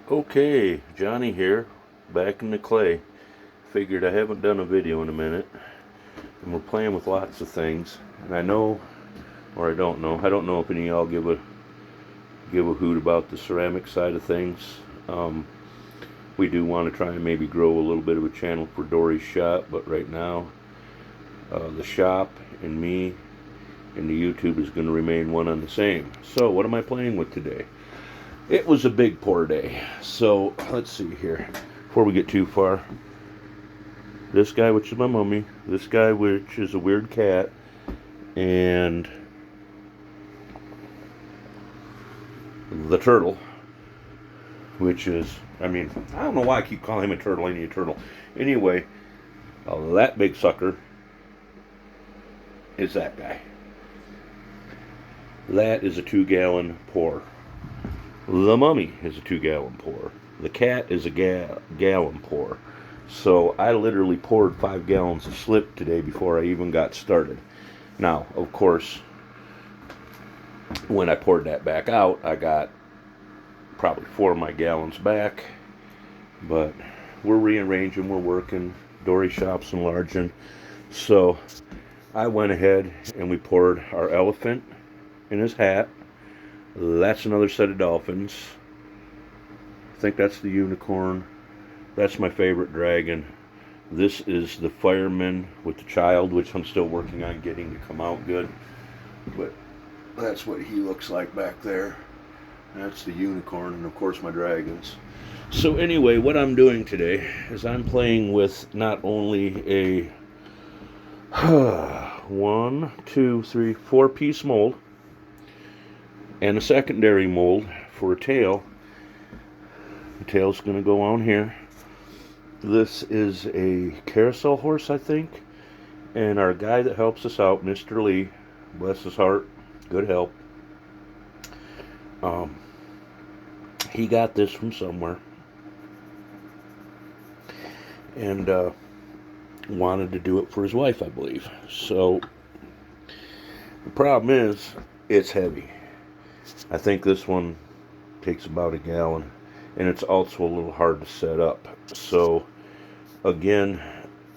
Okay, Johnny here, back in the clay. Figured I haven't done a video in a minute, and we're playing with lots of things. And I know, or I don't know. I don't know if any of y'all give a hoot about the ceramic side of things. Um, we do want to try and maybe grow a little bit of a channel for Dory's shop, but right now, the shop and me and the YouTube is going to remain one and the same. So, what am I playing with today? It was a big pour day. So, let's see here. Before we get too far, this guy, which is my mummy, this guy, which is a weird cat, and the turtle, which is, I don't know why I keep calling him a turtle. I need a turtle. Anyway, that big sucker is that guy. That is a 2-gallon pour. The mummy is a 2-gallon pour. The cat is a gallon pour. So I literally poured 5 gallons of slip today before I even got started. Now, of course, when I poured that back out, I got probably 4 of my gallons back. But we're rearranging, we're working. Dory shop's enlarging. So I went ahead and we poured our elephant in his hat. That's another set of dolphins. I think that's the unicorn. That's my favorite dragon. This is the fireman with the child, which I'm still working on getting to come out good. But that's what he looks like back there. That's the unicorn, and of course my dragons. So anyway, what I'm doing today is I'm playing with not only a 1, 2, 3, 4-piece mold and a secondary mold for a tail. The tail's going to go on here. This is a carousel horse, I think. And our guy that helps us out, Mr. Lee, bless his heart, good help. He got this from somewhere. And wanted to do it for his wife, I believe. So, the problem is, it's heavy. I think this one takes about a gallon. And it's also a little hard to set up. So, again,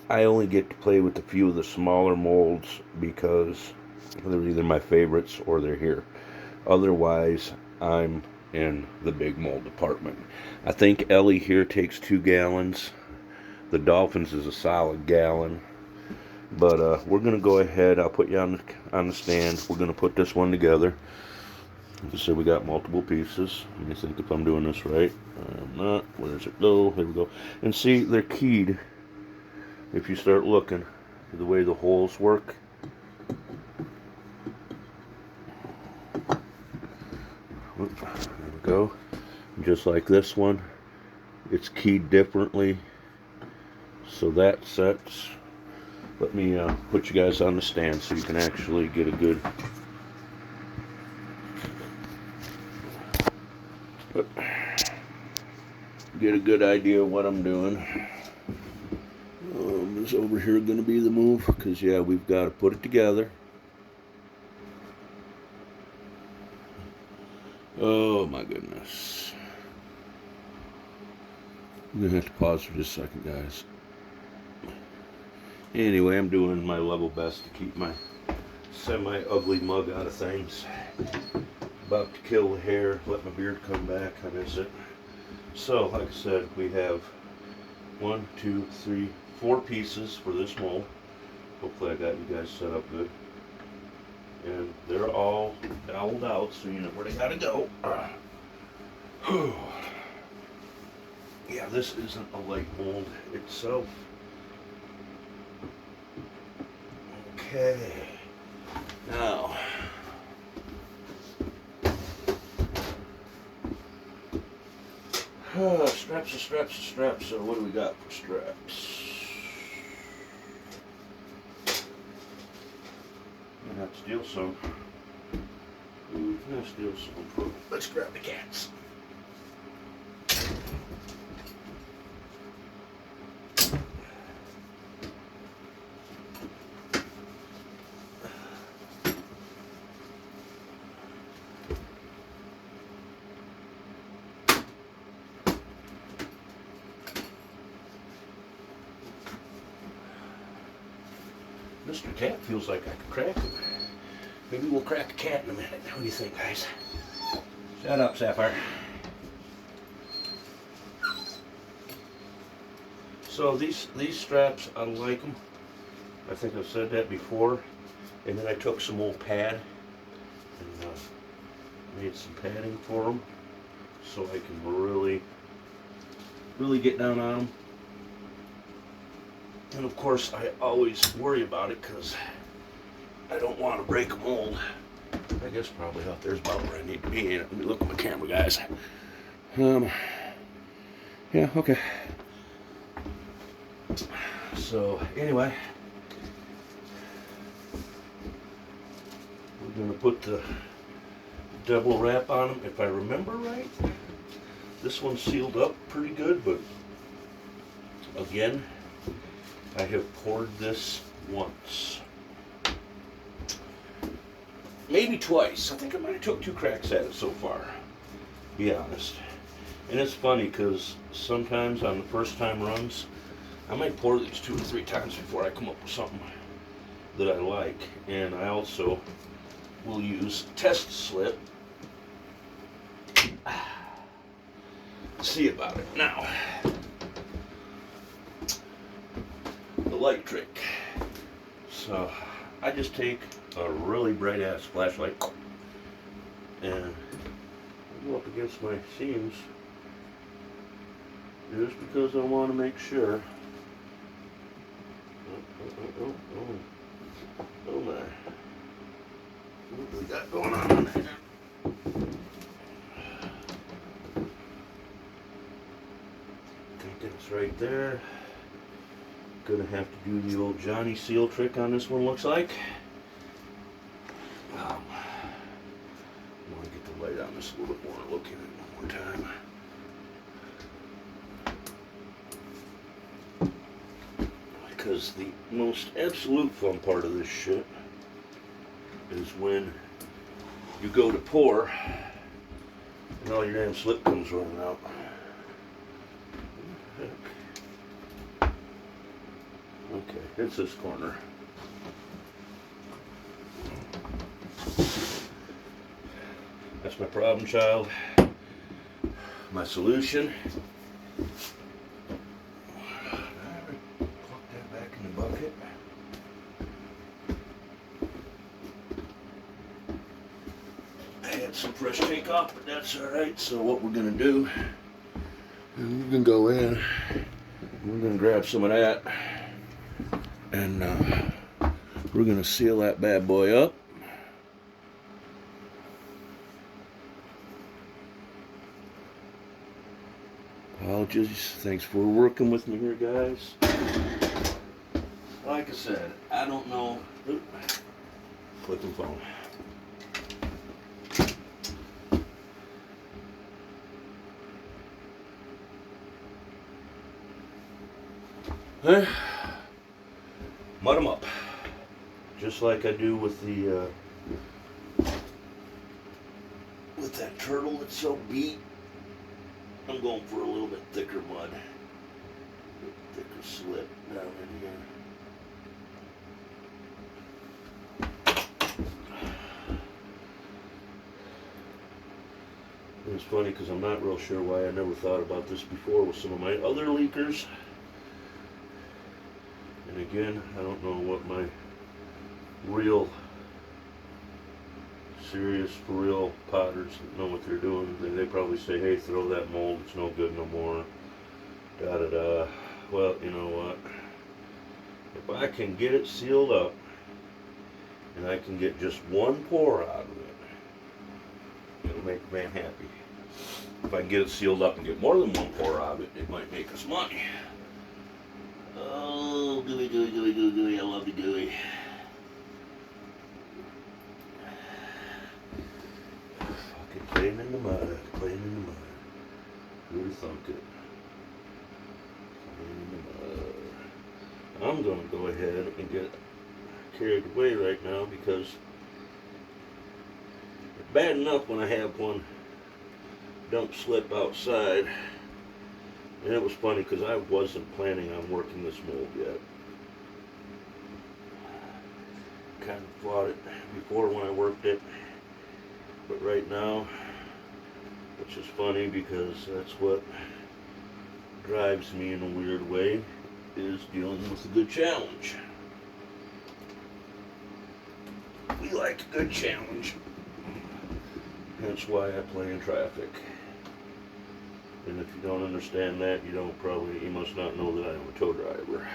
I only get to play with a few of the smaller molds because they're either my favorites or they're here. Otherwise, I'm in the big mold department. I think Ellie here takes 2 gallons. The Dolphins is a solid gallon. But we're going to go ahead. I'll put you on the stand. We're going to put this one together. Like I said, we got multiple pieces. Let me think if I'm doing this right. I'm not. Where does it go? Here we go. And see, they're keyed. If you start looking, the way the holes work. There we go. Just like this one, it's keyed differently. So that sets. Let me put you guys on the stand so you can actually get a good idea of what I'm doing. Is over here going to be the move? Because yeah, we've got to put it together. Oh my goodness. I'm going to have to pause for just a second, guys. Anyway, I'm doing my level best to keep my semi-ugly mug out of things. About to kill the hair, let my beard come back, I miss it. So, like I said, we have 1, 2, 3, 4 pieces for this mold. Hopefully I got you guys set up good. And they're all doweled out, so you know where they gotta go. Yeah, this isn't a light mold itself. Okay. Now, straps. So what do we got for straps? I'm gonna have to steal some. Let's grab the cats. Mr. Cat feels like I could crack him. Maybe we'll crack a cat in a minute. What do you think, guys? Shut up, Sapphire. So these straps, I like them. I think I've said that before. And then I took some old pad and made some padding for them, so I can really get down on them. And of course, I always worry about it because I don't want to break a mold. I guess probably out there's about where I need to be. Let me look at my camera, guys. Yeah, okay. So anyway, we're gonna put the double wrap on them. If I remember right, this one's sealed up pretty good, but again, I have poured this once. Maybe twice. I think I might have took 2 cracks at it so far, to be honest. And it's funny because sometimes on the first time runs, I might pour these 2 or 3 times before I come up with something that I like. And I also will use test slip. See about it. Now, the light trick. So I just take a really bright ass flashlight and go up against my seams just because I want to make sure. Oh my. What do we got going on there? Okay, that's right there. Gonna have to do the old Johnny Seal trick on this one, looks like. I want to get the light on this a little bit more, look at it one more time. Because the most absolute fun part of this shit is when you go to pour and all your damn slip comes running out. Okay, it's this corner. That's my problem child. My solution. Plug that back in the bucket. I had some fresh take off, but that's alright. So what we're gonna do, we're gonna go in, we're gonna grab some of that, and we're gonna seal that bad boy up. Apologies. Thanks for working with me here, guys. Like I said, I don't know. Flipping phone. Mud them up, just like I do with the with that turtle that's so beat. I'm going for a little bit thicker mud, thicker slip down in here. It's funny because I'm not real sure why I never thought about this before with some of my other leakers. And again, I don't know what my real, serious, for real potters know what they're doing. They probably say, hey, throw that mold, it's no good no more. Da da da. Well, you know what? If I can get it sealed up and I can get just one pour out of it, it'll make the man happy. If I can get it sealed up and get more than one pour out of it, it might make us money. Oh, gooey, gooey, gooey, gooey, gooey. I love the gooey. Fucking playing in the mud, playing in the mud. Who would thunk it? Playing in the mud. I'm gonna go ahead and get carried away right now because it's bad enough when I have one dump slip outside. And it was funny because I wasn't planning on working this mold yet. kind of bought it before when I worked it, but right now, which is funny because that's what drives me in a weird way, is dealing with a good challenge. We like a good challenge. That's why I play in traffic. And if you don't understand that, you must not know that I am a tow driver.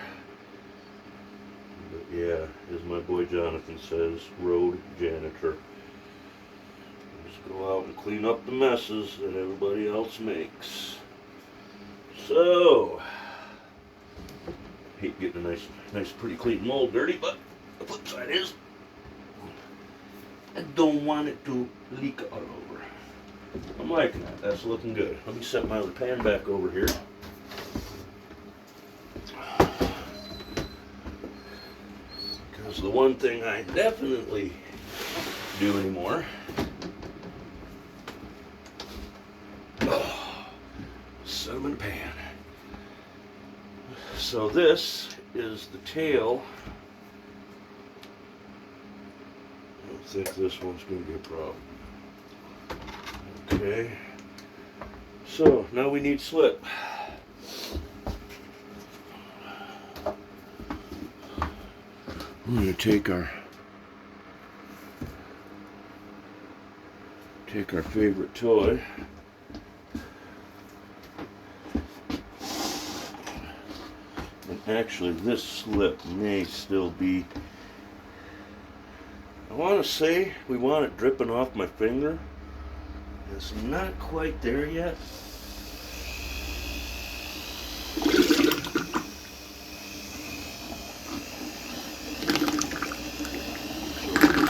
But yeah, as my boy Jonathan says, road janitor. Just go out and clean up the messes that everybody else makes. So, hate getting a nice pretty clean mold dirty, but the flip side is, I don't want it to leak all over. I'm liking that. That's looking good. Let me set my other pan back over here. Because the one thing I definitely do anymore, set them in a pan. So this is the tail. I don't think this one's going to be a problem. Okay, so now we need slip. I'm going to take our favorite toy, and actually this slip may still be, I want to say we want it dripping off my finger. It's not quite there yet. So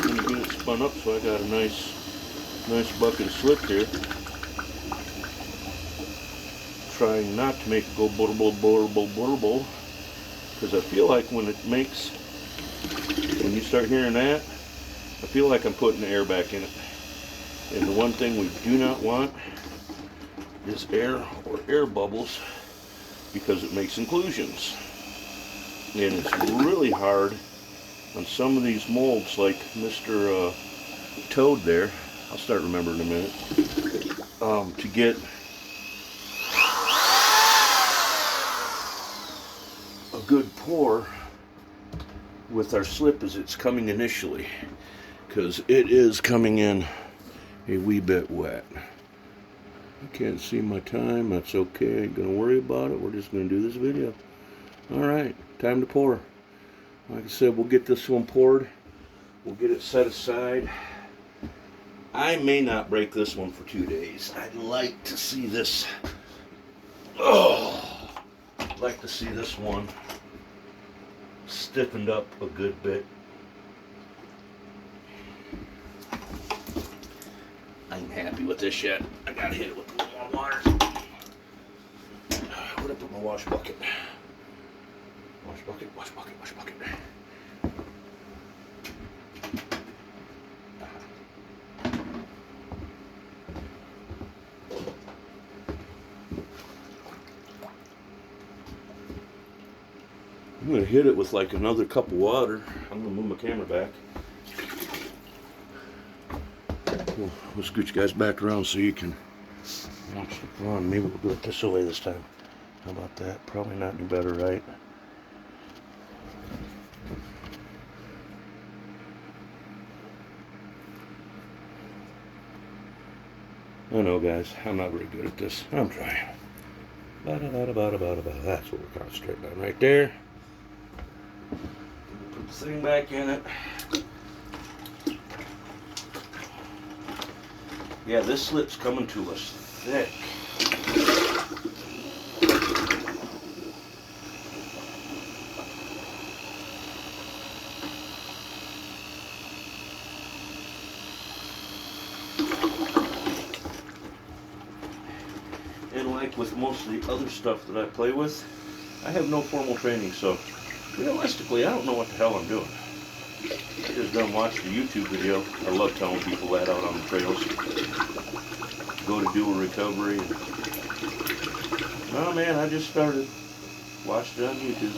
I'm going to get it spun up so I got a nice bucket of slip here. Trying not to make it go burble, because I feel like when you start hearing that, I feel like I'm putting the air back in it. And the one thing we do not want is air or air bubbles, because it makes inclusions. And it's really hard on some of these molds, like Mr. Toad there. I'll start remembering in a minute. To get a good pour with our slip as it's coming initially, because it is coming in a wee bit wet. I can't see my time. That's okay. I ain't gonna worry about it. We're just gonna do this video. Alright, time to pour. Like I said, we'll get this one poured. We'll get it set aside. I may not break this one for 2 days. I'd like to see this. I'd like to see this one stiffened up a good bit. I ain't happy with this yet. I gotta hit it with a little more water. Where'd I put my wash bucket? Wash bucket. I'm gonna hit it with like another cup of water. I'm gonna move my camera back. We'll scoot you guys back around so you can watch the fun. Maybe we'll do it this way this time. How about that? Probably not any better, right? I know, guys, I'm not very good at this. I'm trying. That's what we're concentrating on right there. Put the thing back in it. Yeah, this slip's coming to us thick. And like with most of the other stuff that I play with, I have no formal training, so realistically, I don't know what the hell I'm doing. I just done watched a YouTube video. I love telling people that out on the trails. Go to do a recovery. Oh man, I just started. Watched it on YouTube.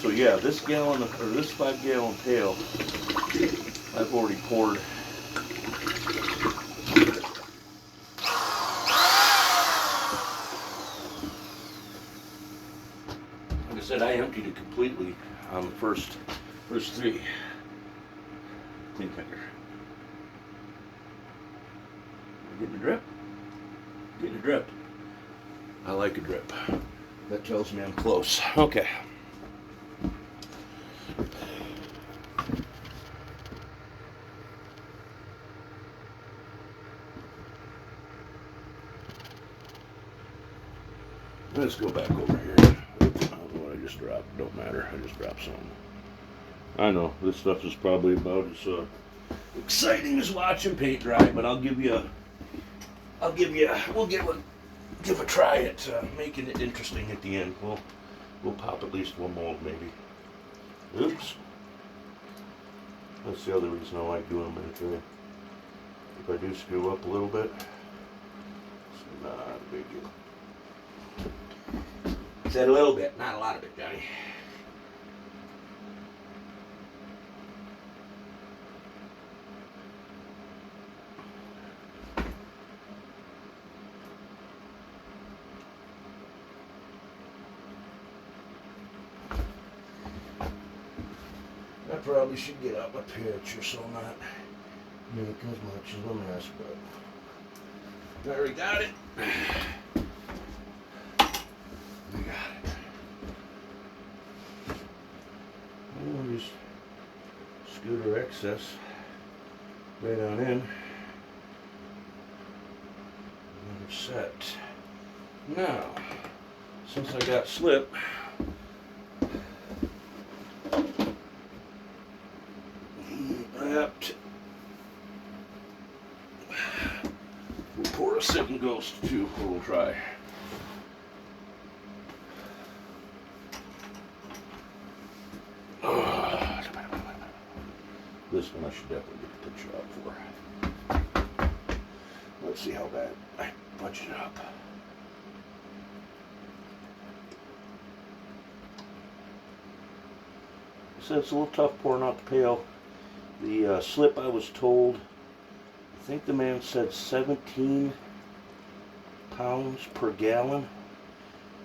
So yeah, this gallon or this 5-gallon pail, I've already poured. Like I said, I emptied it completely on the first 3. Clean finger. Getting a drip? Getting a drip. I like a drip. That tells me I'm close. Okay. Let's go back over here. Oops, I don't know what I just dropped. Don't matter. I just dropped something. I know this stuff is probably about as exciting as watching paint dry, but we'll give a try at making it interesting at the end. We'll pop at least one mold maybe. Oops. That's the other reason I like doing them that way. If I do screw up a little bit, it's not a big deal. Said a little bit, not a lot of it, Johnny. I probably should get out my picture so I'm not make as much of a mess, but I already got it. We got it. We'll just scoot our excess right on in. And we're set. Now, since I got slip, wrapped, we'll pour a Sitting Ghost too, or we'll try. This one I should definitely get the picture up for. Let's see how bad I bunch it up. So it's a little tough pouring out the pail. The slip, I was told, I think the man said 17 pounds per gallon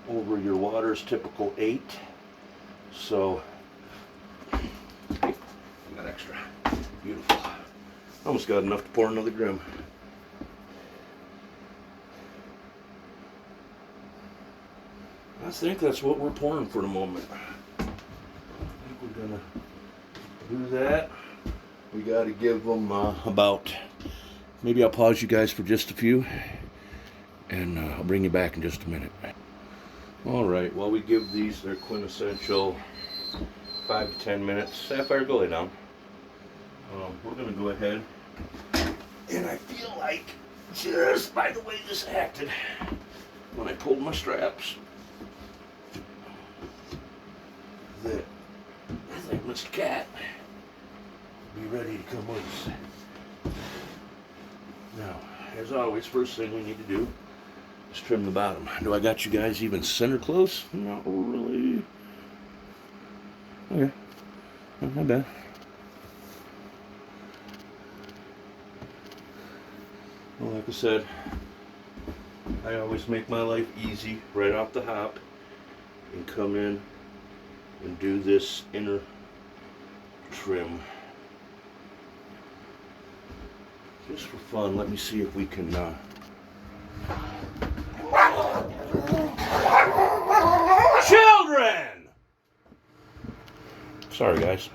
over your water's typical 8. So, I got extra. Beautiful. Almost got enough to pour another grim. I think that's what we're pouring for the moment. I think we're gonna do that. We got to give them about, maybe I'll pause you guys for just a few, and I'll bring you back in just a minute. All right, while we give these their quintessential 5 to 10 minutes, Sapphire, go lay down. We're going to go ahead, and I feel like, just by the way this acted, when I pulled my straps, that I think Mr. Cat be ready to come loose. Now, as always, first thing we need to do is trim the bottom. Do I got you guys even center close? Not really. Okay, not bad. Well, like I said, I always make my life easy right off the hop and come in and do this inner trim. Just for fun, let me see if we can Children! Sorry guys.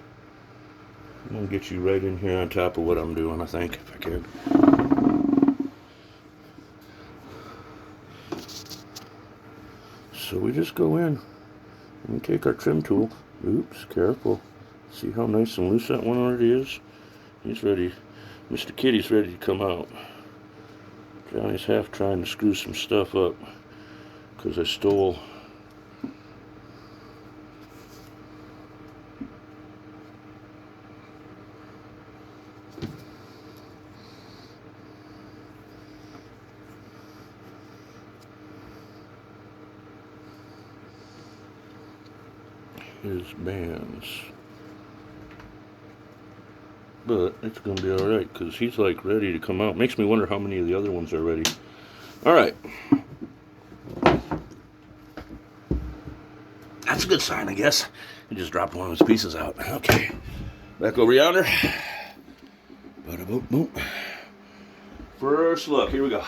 I'm gonna get you right in here on top of what I'm doing, I think, if I could. So we just go in and we take our trim tool. Oops, careful. See how nice and loose that one already is? He's ready. Mr. Kitty's ready to come out. Johnny's half trying to screw some stuff up because I stole his bands. But it's going to be alright because he's like ready to come out. Makes me wonder how many of the other ones are ready. Alright. That's a good sign, I guess. He just dropped one of his pieces out. Okay. Back over yonder. Bada boom boom. First look. Here we go.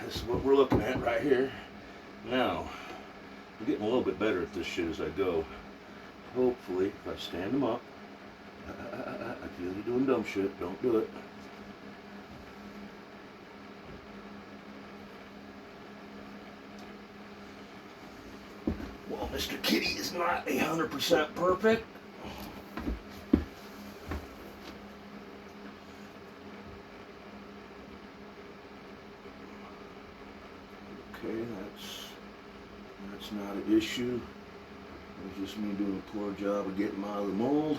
This is what we're looking at right here. Now, I'm getting a little bit better at this shit as I go. Hopefully, if I stand them up, I feel you doing dumb shit. Don't do it. Well, Mr. Kitty is not 100% perfect. Okay, that's not an issue. It's just me doing a poor job of getting them out of the mold.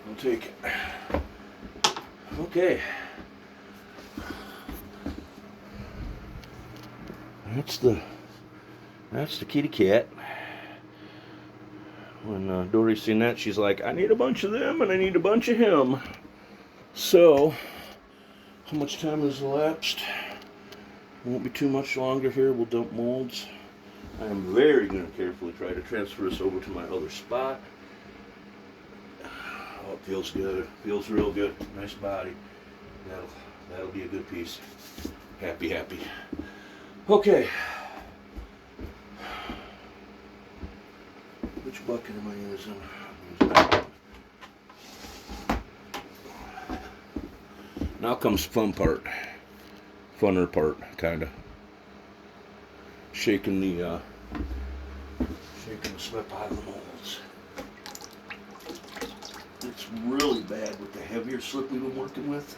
I'll take it. Okay. That's the kitty cat. When Dory's seen that, she's like, I need a bunch of them and I need a bunch of him. So, how much time has elapsed? Won't be too much longer here. We'll dump molds. I am very going to carefully try to transfer this over to my other spot. Oh, it feels good. Feels real good. Nice body. That'll be a good piece. Happy, happy. Okay. Which bucket am I using? Use that one. Now comes fun part. Funner part, kinda. Shaking the slip out of the molds. It's really bad with the heavier slip we've been working with.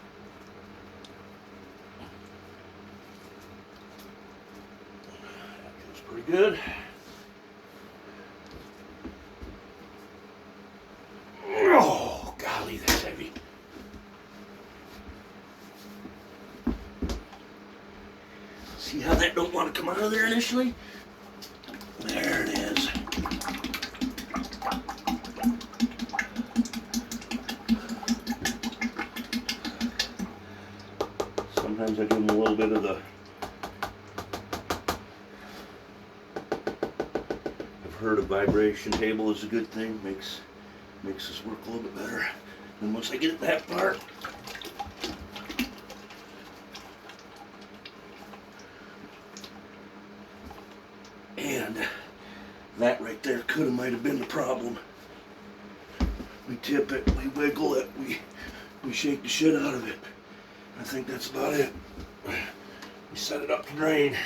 That feels pretty good. Oh, golly, that's heavy. See how that don't want to come out of there initially? There it is. Sometimes I give them a little bit of the... I've heard a vibration table is a good thing. Makes this work a little bit better. And once I get at that part, and that right there might have been the problem. We tip it, we wiggle it, we shake the shit out of it. I think that's about it. We set it up to drain.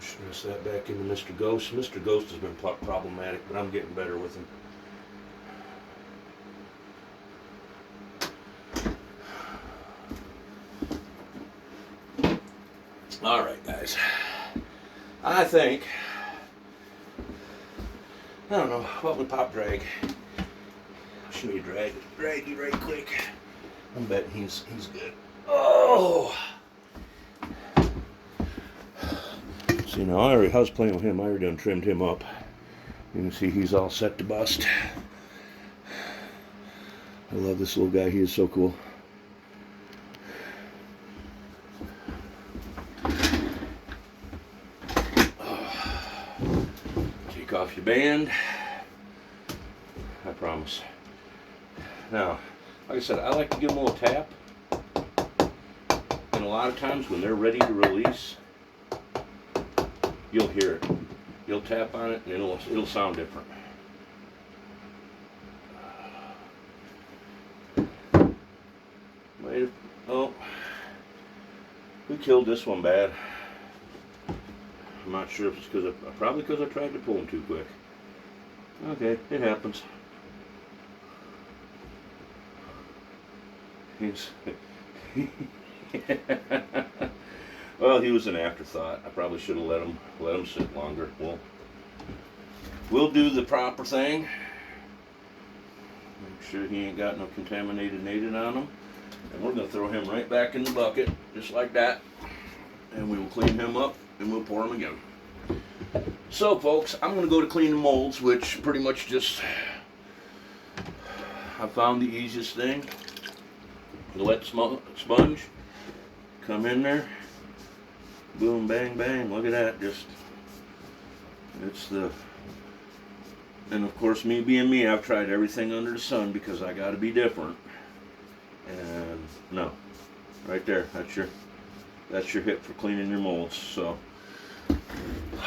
Stress that back into Mr. Ghost. Mr. Ghost has been problematic, but I'm getting better with him. Alright guys, I think, I don't know, what would pop drag? I'll show you drag you right quick. I'm betting he's good. Oh! See now, I was playing with him, I already done trimmed him up. You can see he's all set to bust. I love this little guy, he is so cool. Take off your band. I promise. Now, like I said, I like to give them a little tap. And a lot of times when they're ready to release, you'll hear it. You'll tap on it and it'll sound different. Oh, we killed this one bad. I'm not sure if it's probably because I tried to pull him too quick. Okay, it happens. Well, he was an afterthought. I probably should have let him sit longer. We'll do the proper thing. Make sure he ain't got no contaminated native on him. And we're gonna throw him right back in the bucket, just like that. And we will clean him up and we'll pour him again. So folks, I'm gonna go to clean the molds, which pretty much just, I found the easiest thing. The wet sponge, come in there, boom, bang, bang, look at that, and of course me being me, I've tried everything under the sun because I gotta be different. And no, right there, that's your hit for cleaning your molds. So,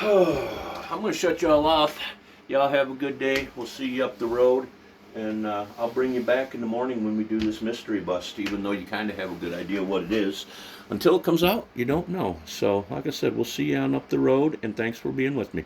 I'm gonna shut y'all off. Y'all have a good day. We'll see you up the road. And I'll bring you back in the morning when we do this mystery bust, even though you kind of have a good idea what it is. Until it comes out, you don't know. So, like I said, we'll see you on up the road, and thanks for being with me.